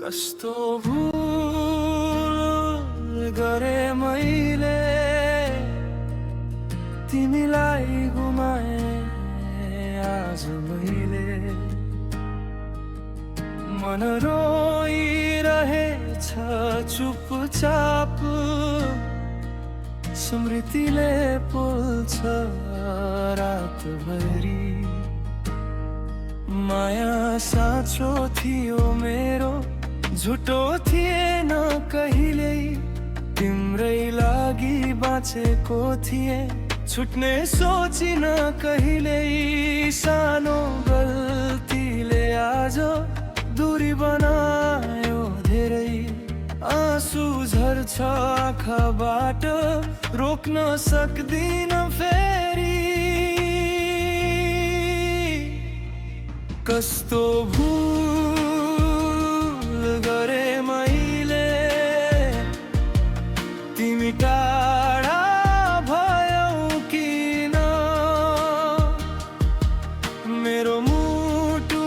कस्तो भुल गरे मैले तिमीलाई गुमाए आज मैले। मन रोइरहेछ चुपचाप, स्मृतिले पोल्छ रातभरि। माया साँचो थियो मेरो, झुटो थिएन कहिल्यै। तिम्रै लागि बाँचेको थिए, छुट्ने सोचिन कहिल्यै। सानो गल्तीले आज दूरी बनायो धेरै। आँसु झर्छ आँखाबाट, रोक्न सक्दिन फेरि। कस्तो भुल गरे मैले, तिमी टाढा भयौ किन। मेरो मुटु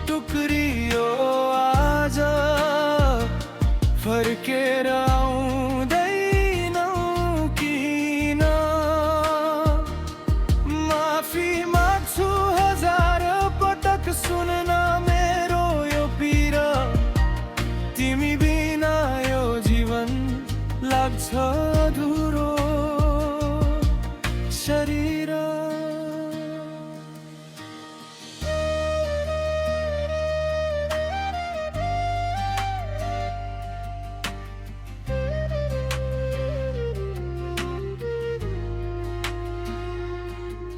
टुक्रियो आज, फर्केर आउँदैनौ किन। माफी माग्छु हजार पटक, सुन्न मेरो यो पीडा। तिमी बिना यो जीवन लाग्छ अधुरो शरीर।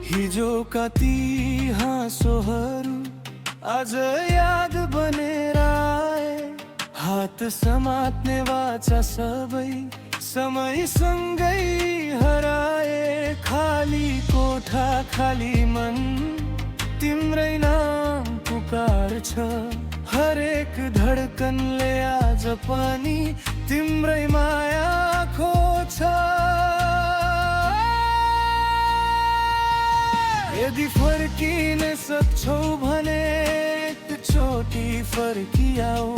हिजोका ती हाँसोहरू आज याद बनेर आए। हात समात्ने वाचा सबै समयसँगै हराए। खाली कोठा खाली मन, तिम्रै नाम पुकार्छ। हरेक धडकनले आज पनि तिम्रै माया खोज्छ। यदि फर्किन सक्छौ भने एकचोटि फर्किआऊ।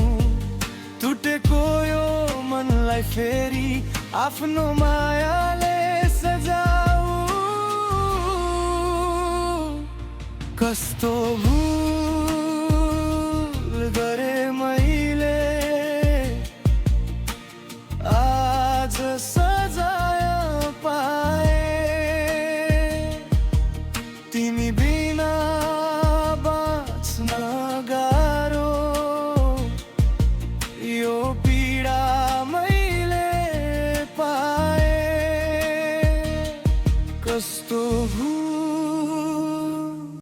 टुटेको यो मनलाई फेरि आफ्नो मायाले सजाऊ। कस्तो भुल गरे मैले, आज सजाय पाए। तिमी बिना बाँच्न गाह्रो, यो पीडा मैले पाए। कस्तो